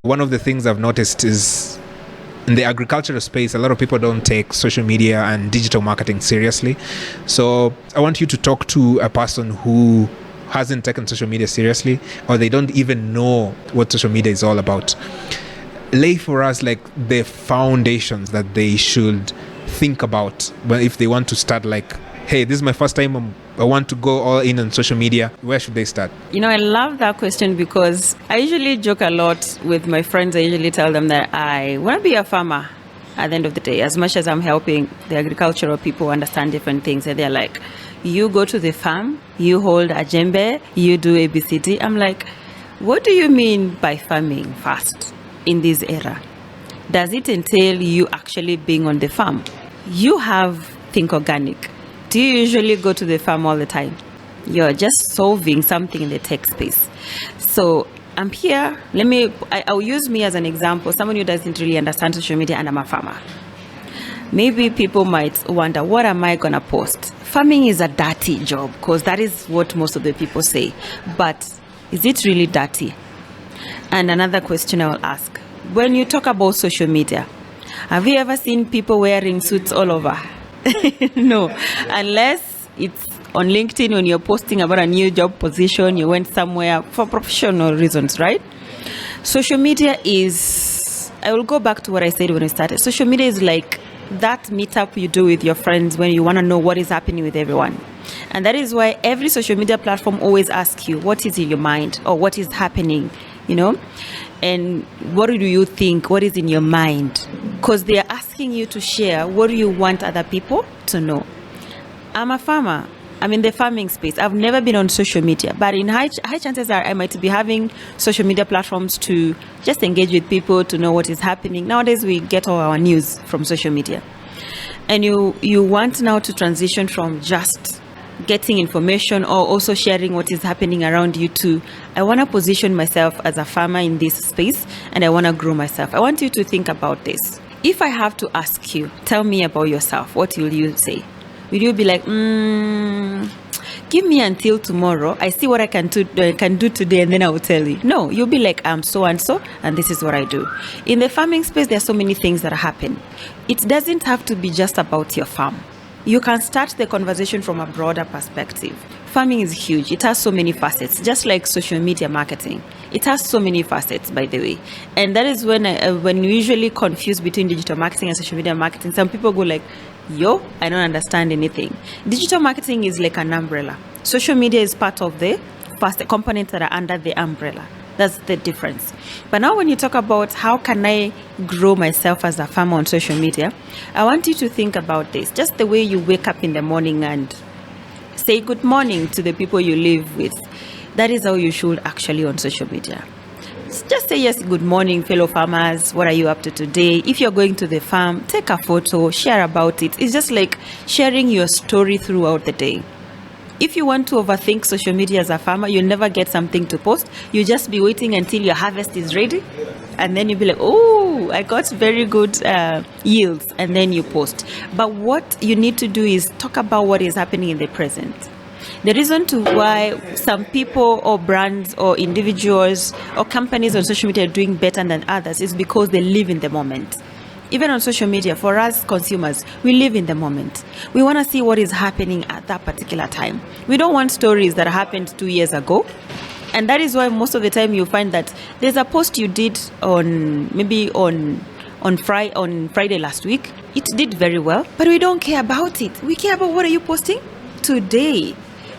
One of the things I've noticed is in the agricultural space, a lot of people don't take social media and digital marketing seriously. So I want you to talk to a person who hasn't taken social media seriously, or they don't even know what social media is all about. Lay for us like the foundations that they should think about if they want to start, like, hey, this is my first time, I want to go all in on social media. Where should they start? I love that question because I usually joke a lot with my friends. I usually tell them that I want to be a farmer at the end of the day, as much as I'm helping the agricultural people understand different things. And they're like, you go to the farm, you hold a djembe, you do ABCD. I'm like, what do you mean by farming first in this era? Does it entail you actually being on the farm? You have Think Organic. Do you usually go to the farm all the time? You're just solving something in the tech space. So I'm here. I'll use me as an example, someone who doesn't really understand social media, and I'm a farmer. Maybe people might wonder, what am I going to post? Farming is a dirty job, because that is what most of the people say. But is it really dirty? And another question I will ask, when you talk about social media, have you ever seen people wearing suits all over? No, unless it's on LinkedIn when you're posting about a new job position, you went somewhere for professional reasons, right? Social media is, I will go back to what I said when I started. Social media is like that meetup you do with your friends when you want to know what is happening with everyone. And that is why every social media platform always asks you what is in your mind or what is happening, and what do you think, what is in your mind? Because they are asking you to share what do you want other people to know. I'm a farmer. I'm in the farming space. I've never been on social media, but in high chances are I might be having social media platforms to just engage with people, to know what is happening. Nowadays, we get all our news from social media. And you want now to transition from just getting information or also sharing what is happening around you too. I want to position myself as a farmer in this space, and I want to grow myself. I want you to think about this. If I have to ask you, tell me about yourself, what will you say? Will you be like, give me until tomorrow, I see what I can do today, and then I will tell you? No, you'll be like, I'm so and so, and this is what I do. In the farming space, there are so many things that happen. It doesn't have to be just about your farm. You can start the conversation from a broader perspective. Farming is huge. It has so many facets, just like social media marketing. It has so many facets, by the way. And that is when you usually confuse between digital marketing and social media marketing. Some people go like, I don't understand anything. Digital marketing is like an umbrella. Social media is part of the components that are under the umbrella. That's the difference. But now when you talk about how can I grow myself as a farmer on social media, I want you to think about this. Just the way you wake up in the morning and say good morning to the people you live with. That is how you should actually on social media. Just say, yes, good morning, fellow farmers. What are you up to today? If you're going to the farm, take a photo, share about it. It's just like sharing your story throughout the day. If you want to overthink social media as a farmer, you'll never get something to post. You'll just be waiting until your harvest is ready. And then you'll be like, oh, I got very good yields. And then you post. But what you need to do is talk about what is happening in the present. The reason to why some people or brands or individuals or companies on social media are doing better than others is because they live in the moment. Even on social media, for us consumers, we live in the moment. We want to see what is happening at that particular time. We don't want stories that happened 2 years ago. And that is why most of the time you find that there's a post you did on Friday last week. It did very well, but we don't care about it. We care about what are you posting today.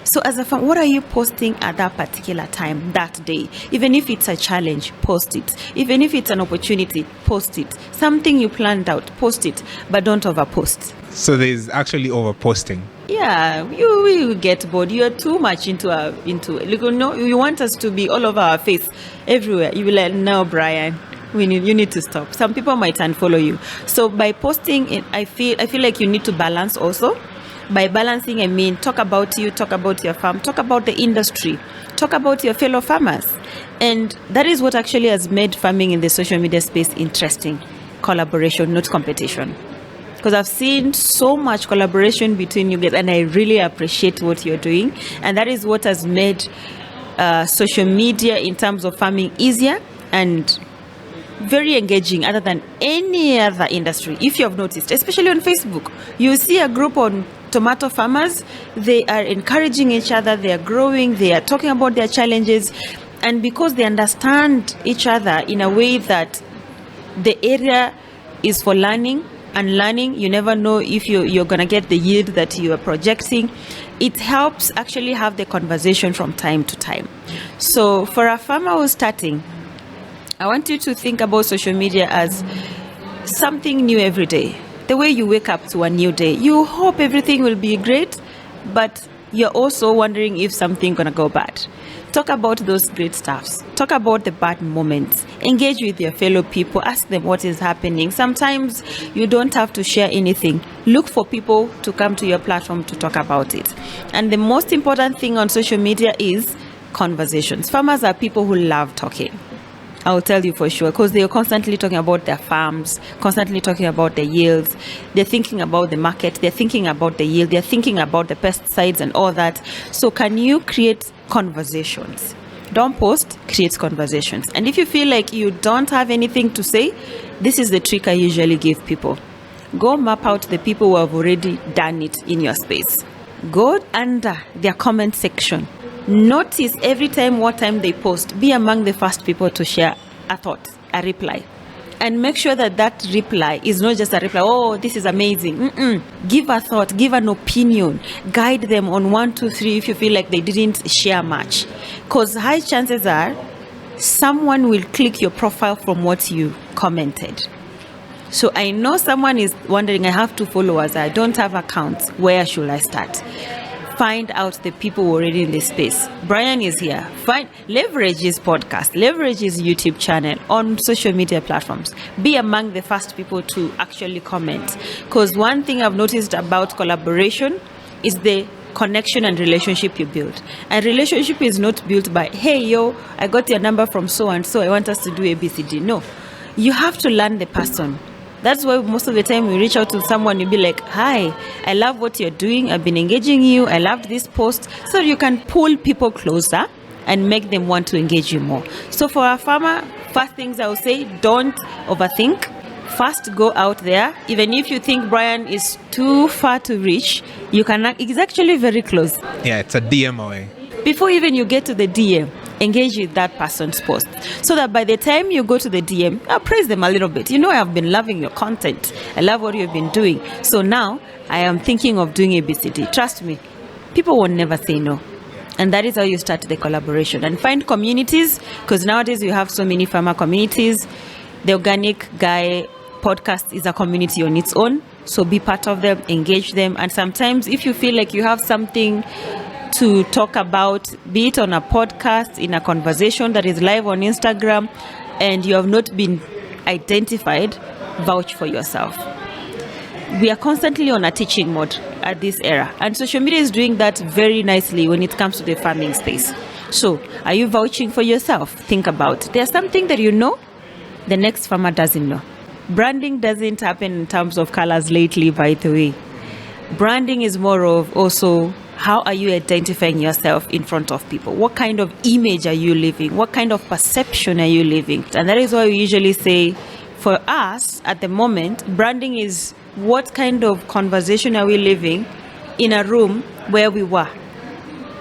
So as a fan, what are you posting at that particular time, that day? Even if it's a challenge, post it. Even if it's an opportunity, post it. Something you planned out, post it, but don't overpost. So there's actually overposting. Yeah, you get bored. You're too much into you want us to be all over our face, everywhere. You be like, no, Brian, you need to stop. Some people might unfollow you. So by posting it, I feel like you need to balance also. By balancing, I mean talk about you, talk about your farm, talk about the industry, talk about your fellow farmers. And that is what actually has made farming in the social media space interesting. Collaboration, not competition. Because I've seen so much collaboration between you guys, and I really appreciate what you're doing. And that is what has made social media in terms of farming easier and very engaging other than any other industry. If you have noticed, especially on Facebook, you see a group on tomato farmers. They are encouraging each other, they are growing, they are talking about their challenges, and because they understand each other in a way that the area is for learning, and learning, you never know if you're going to get the yield that you are projecting. It helps actually have the conversation from time to time. So for a farmer who's starting, I want you to think about social media as something new every day. The way you wake up to a new day, you hope everything will be great, but you're also wondering if something gonna go bad. Talk about those great stuffs. Talk about the bad moments. Engage with your fellow people. Ask them what is happening. Sometimes you don't have to share anything. Look for people to come to your platform to talk about it. And the most important thing on social media is conversations. Farmers are people who love talking. I'll tell you for sure, because they're constantly talking about their farms, constantly talking about their yields. They're thinking about the market. They're thinking about the yield. They're thinking about the pesticides and all that. So can you create conversations? Don't post, create conversations. And if you feel like you don't have anything to say, this is the trick I usually give people. Go map out the people who have already done it in your space. Go under their comment section. Notice every time what time they post. Be among the first people to share a thought, a reply. And make sure that that reply is not just a reply, oh, this is amazing. Give a thought, give an opinion. Guide them on 1, 2, 3 if you feel like they didn't share much. Because high chances are someone will click your profile from what you commented. So I know someone is wondering, I have 2 followers, I don't have accounts. Where should I start? Find out the people already in this space. Brian is here. Leverage his podcast, leverage his YouTube channel on social media platforms. Be among the first people to actually comment. Because one thing I've noticed about collaboration is the connection and relationship you build. And relationship is not built by, hey, yo, I got your number from so and so, I want us to do ABCD. No, you have to learn the person. That's why most of the time we reach out to someone, you'll be like, hi, I love what you're doing. I've been engaging you. I loved this post. So you can pull people closer and make them want to engage you more. So for a farmer, first things I would say, don't overthink. First, go out there. Even if you think Brian is too far to reach, you can. It's actually very close. Yeah, it's a DM away. Before even you get to the DM, engage with that person's post, so that by the time you go to the DM, praise them a little bit. You know, I've been loving your content. I love what you've been doing. So now I am thinking of doing ABCD. Trust me, people will never say no. And that is how you start the collaboration. And find communities, because nowadays you have so many farmer communities. The Organic Guy podcast is a community on its own. So be part of them, engage them. And sometimes if you feel like you have something to talk about, be it on a podcast, in a conversation that is live on Instagram, and you have not been identified, vouch for yourself. We are constantly on a teaching mode at this era, and social media is doing that very nicely when it comes to the farming space. So are you vouching for yourself? Think about it. There's something that you know the next farmer doesn't know. Branding doesn't happen in terms of colors lately, by the way. Branding is more of also, how are you identifying yourself in front of people? What kind of image are you living? What kind of perception are you living? And that is why we usually say, for us at the moment, branding is what kind of conversation are we living in a room where we were.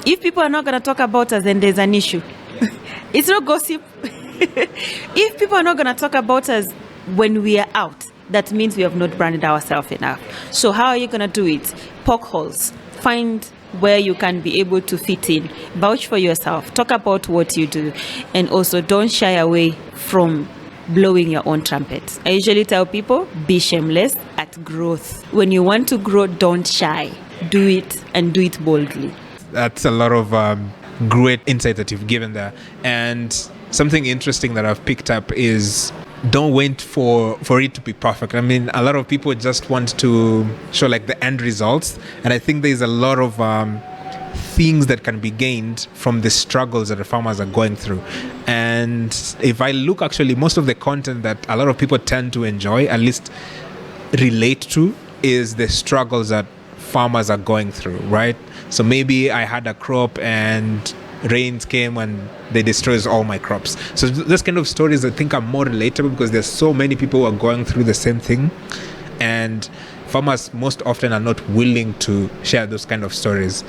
If people are not going to talk about us, then there's an issue. It's not gossip. If people are not going to talk about us when we are out, that means we have not branded ourselves enough. So how are you going to do it? Poke holes. Find where you can be able to fit in. Vouch for yourself. Talk about what you do. And also don't shy away from blowing your own trumpet. I usually tell people, be shameless at growth. When you want to grow, don't shy. Do it, and do it boldly. That's a lot of great insight that you've given there. And something interesting that I've picked up is, don't wait for it to be perfect. I mean, a lot of people just want to show like the end results. And I think there's a lot of things that can be gained from the struggles that the farmers are going through. And if I look, actually, most of the content that a lot of people tend to enjoy, at least relate to, is the struggles that farmers are going through, right? So maybe I had a crop and rains came and they destroys all my crops. So those kind of stories I think are more relatable because there's so many people who are going through the same thing, and farmers most often are not willing to share those kind of stories.